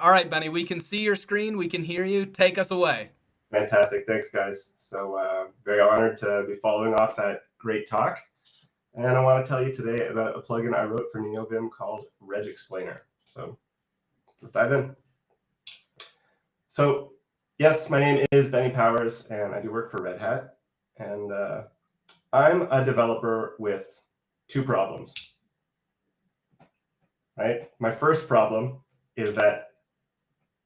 All right, Benny, we can see your screen. We can hear you. Take us away. Fantastic. Thanks, guys. So very honored to be following off that great talk. And I want to tell you today about a plugin I wrote for Neovim called regexplainer. So let's dive in. So yes, my name is Benny Powers, and I do work for Red Hat. And I'm a developer with two problems. Right? My first problem is that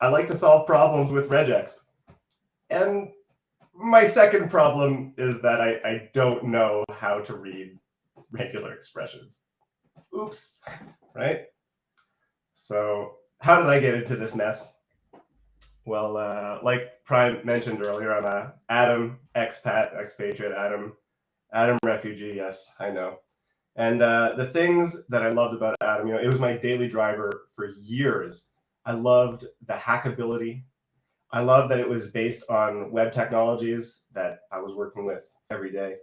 I like to solve problems with regex. And my second problem is that I don't know how to read regular expressions. Oops, right? So how did I get into this mess? Well, like Prime mentioned earlier, I'm a Atom expat, expatriate, Atom refugee. Yes, I know. And the things that I loved about Atom, it was my daily driver for years. I loved the hackability. I love that it was based on web technologies that I was working with every day.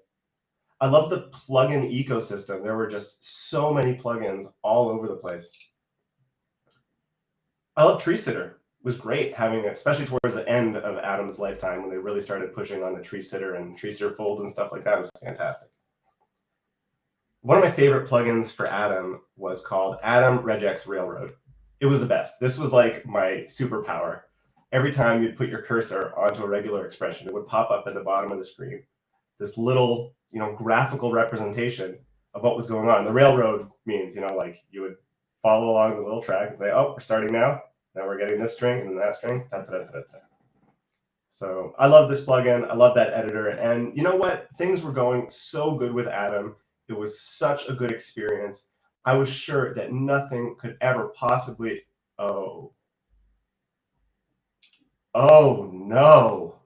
I love the plugin ecosystem. There were just so many plugins all over the place. I love Tree Sitter. It was great having it, especially towards the end of Atom's lifetime when they really started pushing on the Tree Sitter and Tree Sitter Fold and stuff like that. It was fantastic. One of my favorite plugins for Atom was called Atom Regex Railroad. It was the best. This was like my superpower. Every time you'd put your cursor onto a regular expression, it would pop up at the bottom of the screen. This little, graphical representation of what was going on. The railroad means, like you would follow along the little track and say, oh, we're starting now. Now we're getting this string and then that string. Da, da, da, da, da. So I love this plugin. I love that editor. And you know what? Things were going so good with Atom. It was such a good experience. I was sure that nothing could ever possibly, oh no.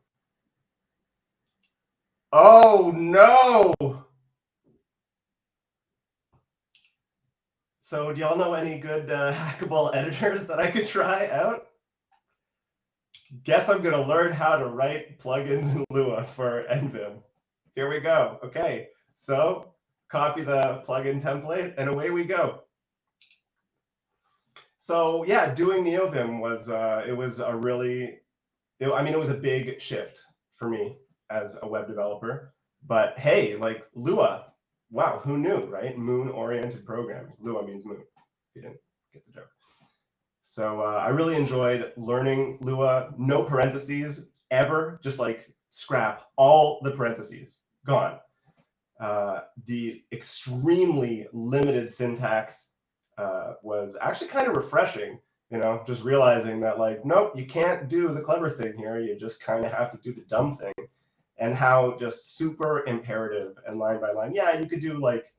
Oh no. So do y'all know any good hackable editors that I could try out? Guess I'm going to learn how to write plugins in Lua for nvim. Here we go. Okay, so copy the plugin template and away we go. So yeah, doing Neovim was it was a big shift for me as a web developer. But hey, like Lua, wow, who knew, right? Moon-oriented programming. Lua means moon. If you didn't get the joke. So I really enjoyed learning Lua. No parentheses ever. Just like scrap all the parentheses. Gone. The extremely limited syntax was actually kind of refreshing, just realizing that like, nope, you can't do the clever thing here. You just kind of have to do the dumb thing. And how just super imperative and line by line. Yeah, you could do like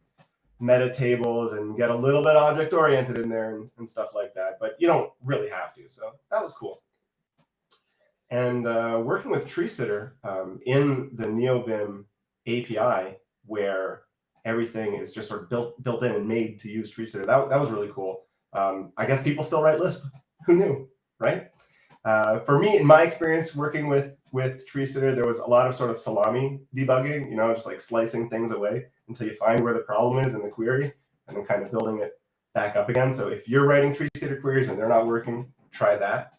meta tables and get a little bit object oriented in there and stuff like that, but you don't really have to. So that was cool. And working with Tree Sitter in the Neovim API, where everything is just sort of built in and made to use Tree Sitter, that was really cool. I guess people still write Lisp. Who knew, right? For me, in my experience working with Tree Sitter, there was a lot of sort of salami debugging, just like slicing things away until you find where the problem is in the query and then kind of building it back up again. So if you're writing Tree Sitter queries and they're not working, try that.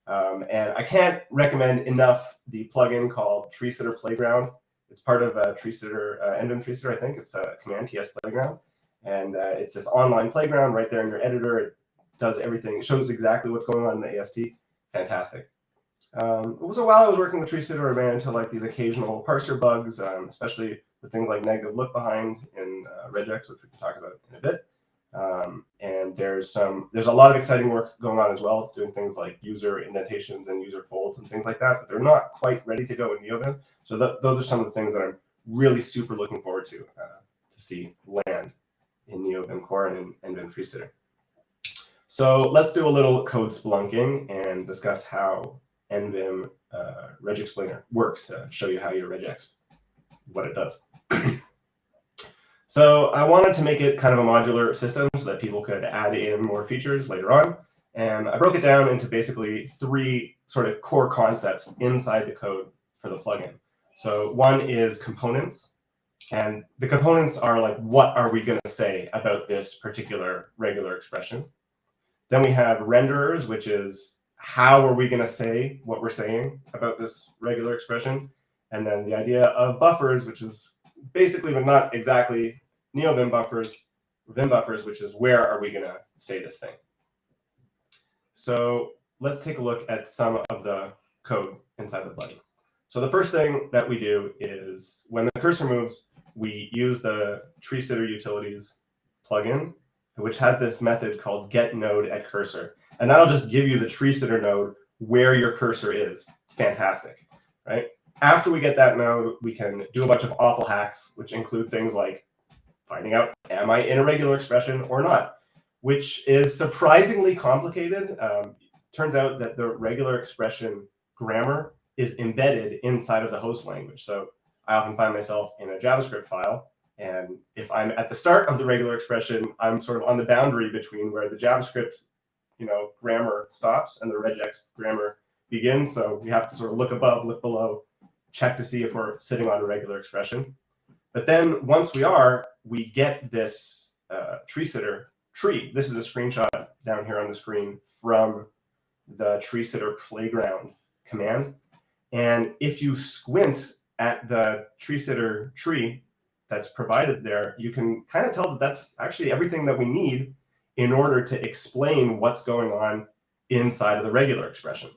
And I can't recommend enough the plugin called Tree Sitter Playground. It's part of Tree Sitter, nvim Tree Sitter, I think. It's a Command TS Playground. And it's this online playground right there in your editor. It does everything. It shows exactly what's going on in the AST. Fantastic. It was a while I was working with Tree Sitter, I ran into like these occasional parser bugs, especially with things like negative look behind in regex, which we can talk about in a bit. And there's a lot of exciting work going on as well, doing things like user indentations and user folds and things like that, but they're not quite ready to go in Neovim. So those are some of the things that I'm really super looking forward to see land in Neovim Core and in nvim Tree Sitter. So let's do a little code splunking and discuss how nvim regexplainer works to show you how you regex what it does. So I wanted to make it kind of a modular system so that people could add in more features later on. And I broke it down into basically 3 sort of core concepts inside the code for the plugin. So one is components. And the components are like, what are we going to say about this particular regular expression? Then we have renderers, which is how are we going to say what we're saying about this regular expression, and then the idea of buffers, which is basically, but not exactly, neovim buffers, vim buffers, which is where are we going to say this thing. So let's take a look at some of the code inside the plugin. So the first thing that we do is when the cursor moves, we use the tree sitter utilities plugin, which has this method called getNodeAtCursor. And that'll just give you the tree sitter node where your cursor is. It's fantastic, right? After we get that node, we can do a bunch of awful hacks, which include things like finding out, am I in a regular expression or not? Which is surprisingly complicated. Turns out that the regular expression grammar is embedded inside of the host language. So I often find myself in a JavaScript file, and if I'm at the start of the regular expression, I'm sort of on the boundary between where the JavaScript, grammar stops and the regex grammar begins. So we have to sort of look above, look below, check to see if we're sitting on a regular expression. But then once we are, we get this tree sitter tree. This is a screenshot down here on the screen from the tree sitter playground command. And if you squint at the tree sitter tree that's provided there, you can kind of tell that that's actually everything that we need in order to explain what's going on inside of the regular expression.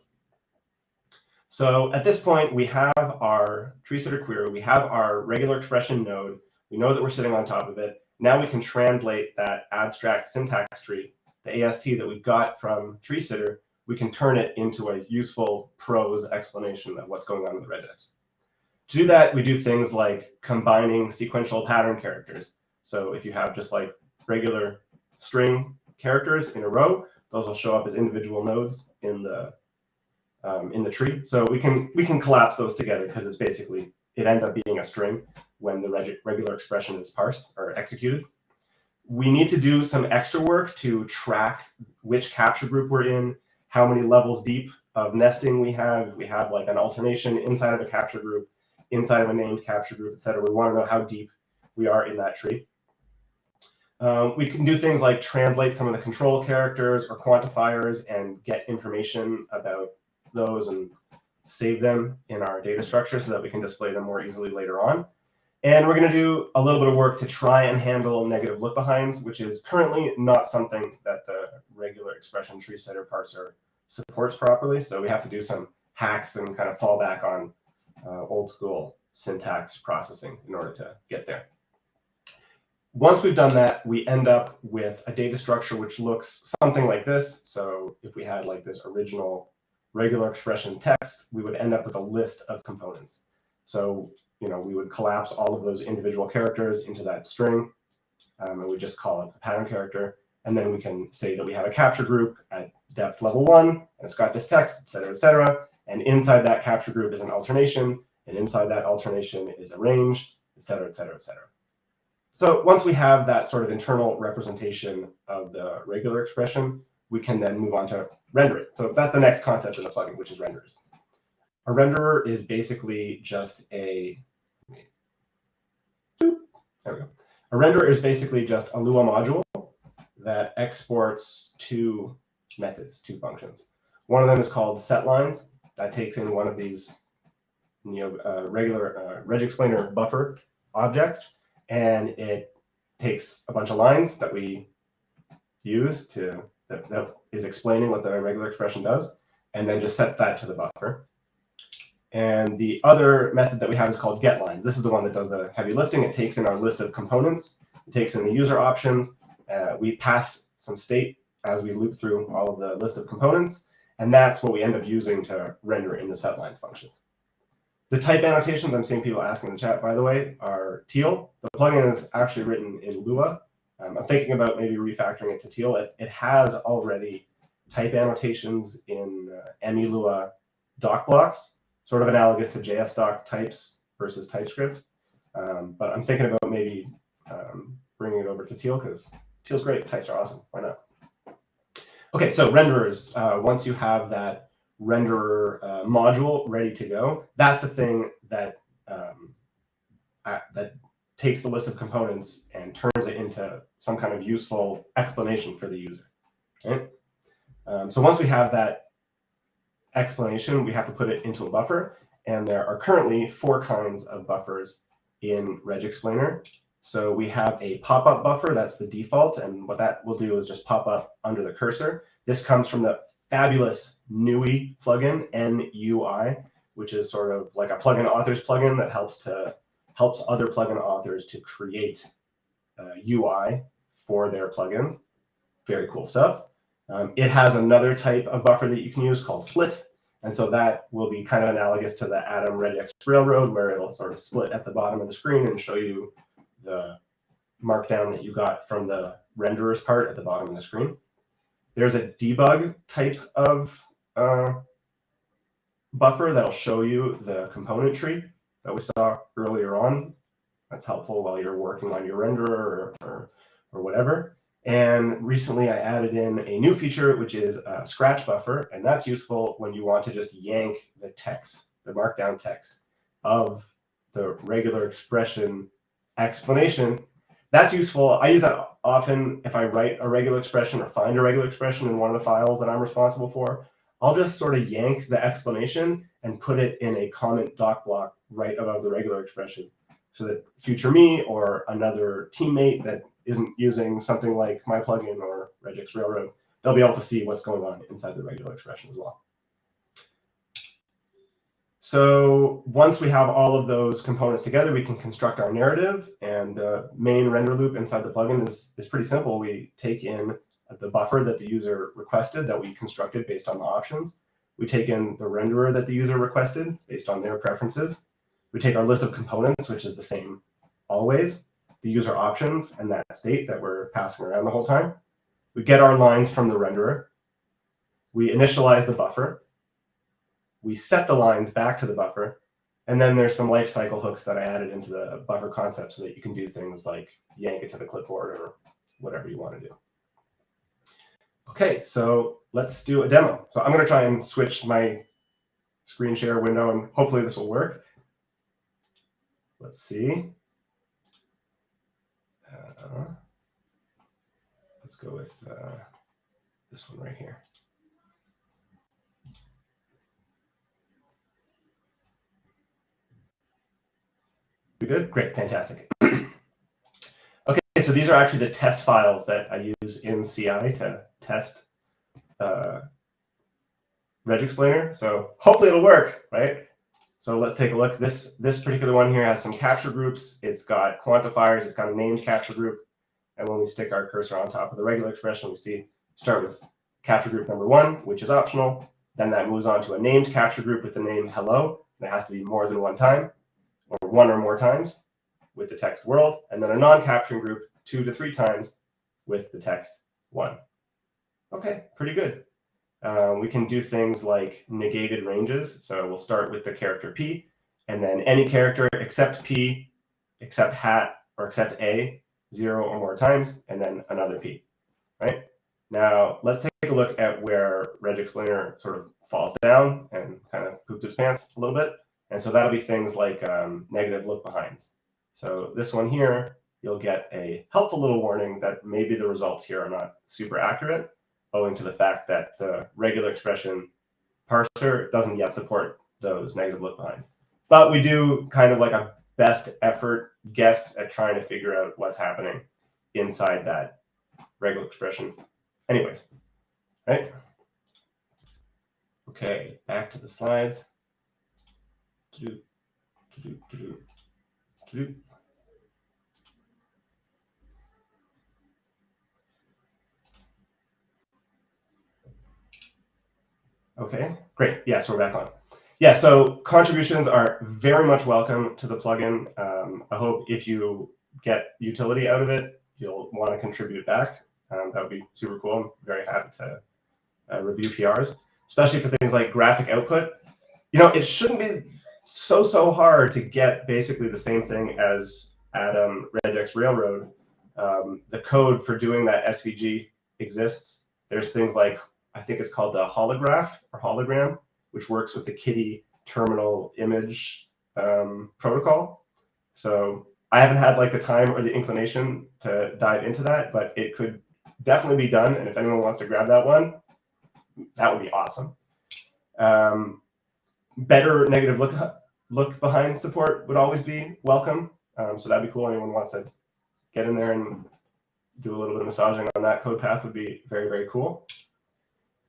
So at this point, we have our tree sitter query, we have our regular expression node, we know that we're sitting on top of it. Now we can translate that abstract syntax tree, the AST that we got from tree sitter, we can turn it into a useful prose explanation of what's going on in the regex. To do that, we do things like combining sequential pattern characters. So if you have just like regular string characters in a row, those will show up as individual nodes in the tree. So we can collapse those together because it's basically, it ends up being a string when the regular expression is parsed or executed. We need to do some extra work to track which capture group we're in, how many levels deep of nesting we have. If we have like an alternation inside of a capture group, inside of a named capture group, etc. We want to know how deep we are in that tree. We can do things like translate some of the control characters or quantifiers and get information about those and save them in our data structure so that we can display them more easily later on. And we're going to do a little bit of work to try and handle negative look behinds, which is currently not something that the regular expression tree sitter parser supports properly. So we have to do some hacks and kind of fall back on old school syntax processing in order to get there. Once we've done that, we end up with a data structure which looks something like this. So if we had like this original regular expression text, we would end up with a list of components. So we would collapse all of those individual characters into that string, and we just call it a pattern character. And then we can say that we have a capture group at depth level 1, and it's got this text, et cetera, et cetera. And inside that capture group is an alternation, and inside that alternation is a range, et cetera, et cetera, et cetera. So once we have that sort of internal representation of the regular expression, we can then move on to render it. So that's the next concept in the plugin, which is renderers. A renderer is basically just a A renderer is basically just a Lua module that exports two methods, two functions. One of them is called setLines. That takes in one of these regular regexplainer buffer objects, and it takes a bunch of lines that we use that is explaining what the regular expression does, and then just sets that to the buffer. And the other method that we have is called getLines. This is the one that does the heavy lifting. It takes in our list of components. It takes in the user options. We pass some state as we loop through all of the list of components. And that's what we end up using to render in the setLines functions. The type annotations I'm seeing people asking in the chat, by the way, are teal. The plugin is actually written in Lua. I'm thinking about maybe refactoring it to teal. It has already type annotations in emulua doc blocks, sort of analogous to JS doc types versus TypeScript. But I'm thinking about maybe bringing it over to teal because teal's great. Types are awesome. Why not? Okay, so renderers. Once you have that renderer module ready to go, that's the thing that that takes the list of components and turns it into some kind of useful explanation for the user. Okay? So once we have that explanation, we have to put it into a buffer. And there are currently 4 kinds of buffers in regexplainer. So we have a pop-up buffer, that's the default. And what that will do is just pop up under the cursor. This comes from the fabulous NUI plugin, NUI, which is sort of like a plugin authors plugin that helps other plugin authors to create UI for their plugins. Very cool stuff. It has another type of buffer that you can use called split. And so that will be kind of analogous to the Atom regex railroad, where it'll sort of split at the bottom of the screen and show you the markdown that you got from the renderer's part at the bottom of the screen. There's a debug type of buffer that'll show you the component tree that we saw earlier on. That's helpful while you're working on your renderer or whatever. And recently I added in a new feature, which is a scratch buffer. And that's useful when you want to just yank the text, the markdown text of the regular expression explanation. That's useful. I use that often if I write a regular expression or find a regular expression in one of the files that I'm responsible for. I'll just sort of yank the explanation and put it in a comment doc block right above the regular expression, so that future me or another teammate that isn't using something like my plugin or regex railroad, they'll be able to see what's going on inside the regular expression as well. So once we have all of those components together, we can construct our narrative. And the main render loop inside the plugin is pretty simple. We take in the buffer that the user requested that we constructed based on the options. We take in the renderer that the user requested based on their preferences. We take our list of components, which is the same always, the user options, and that state that we're passing around the whole time. We get our lines from the renderer. We initialize the buffer. We set the lines back to the buffer. And then there's some lifecycle hooks that I added into the buffer concept so that you can do things like yank it to the clipboard or whatever you want to do. Okay, so let's do a demo. So I'm going to try and switch my screen share window, and hopefully this will work. Let's see. Let's go with this one right here. We good? Great, fantastic. Okay, so these are actually the test files that I use in CI to test regexplainer. So hopefully it'll work, right? So let's take a look. This particular one here has some capture groups. It's got quantifiers. It's got a named capture group. And when we stick our cursor on top of the regular expression, we see start with capture group number 1, which is optional. Then that moves on to a named capture group with the name hello. That has to be more than one time, or 1 or more times with the text world. And then a non-capturing group 2 to 3 times with the text 1. Okay, pretty good. We can do things like negated ranges. So we'll start with the character P, and then any character except P, except hat, or except A, 0 or more times, and then another P, right? Now, let's take a look at where regexplainer sort of falls down and kind of pooped its pants a little bit. And so that'll be things like negative look behinds. So this one here, you'll get a helpful little warning that maybe the results here are not super accurate, owing to the fact that the regular expression parser doesn't yet support those negative look behinds. But we do kind of like a best effort guess at trying to figure out what's happening inside that regular expression. Anyways, right? Okay, back to the slides. Okay, great. Yeah, so we're back on. Yeah, so contributions are very much welcome to the plugin. I hope if you get utility out of it, you'll want to contribute back. That would be super cool. I'm very happy to review PRs, especially for things like graphic output. You know, it shouldn't be so hard to get basically the same thing as Atom regex railroad. The code for doing that SVG exists. There's things like, I think it's called the holograph or hologram, which works with the Kitty terminal image protocol. So I haven't had like the time or the inclination to dive into that, but it could definitely be done. And if anyone wants to grab that one, that would be awesome. Better negative look behind support would always be welcome. So that'd be cool. Anyone wants to get in there and do a little bit of massaging on that code path would be very, very cool.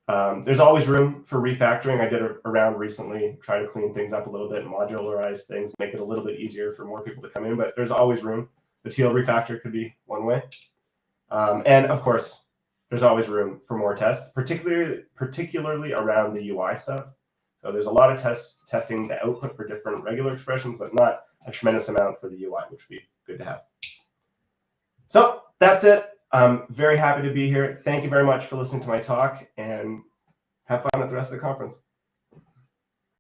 There's always room for refactoring. I did a round recently, try to clean things up a little bit, modularize things, make it a little bit easier for more people to come in, but there's always room. The TL refactor could be one way. And of course, there's always room for more tests, particularly around the UI stuff. So there's a lot of testing the output for different regular expressions, but not a tremendous amount for the UI, which would be good to have. So that's it. I'm very happy to be here. Thank you very much for listening to my talk, and have fun at the rest of the conference.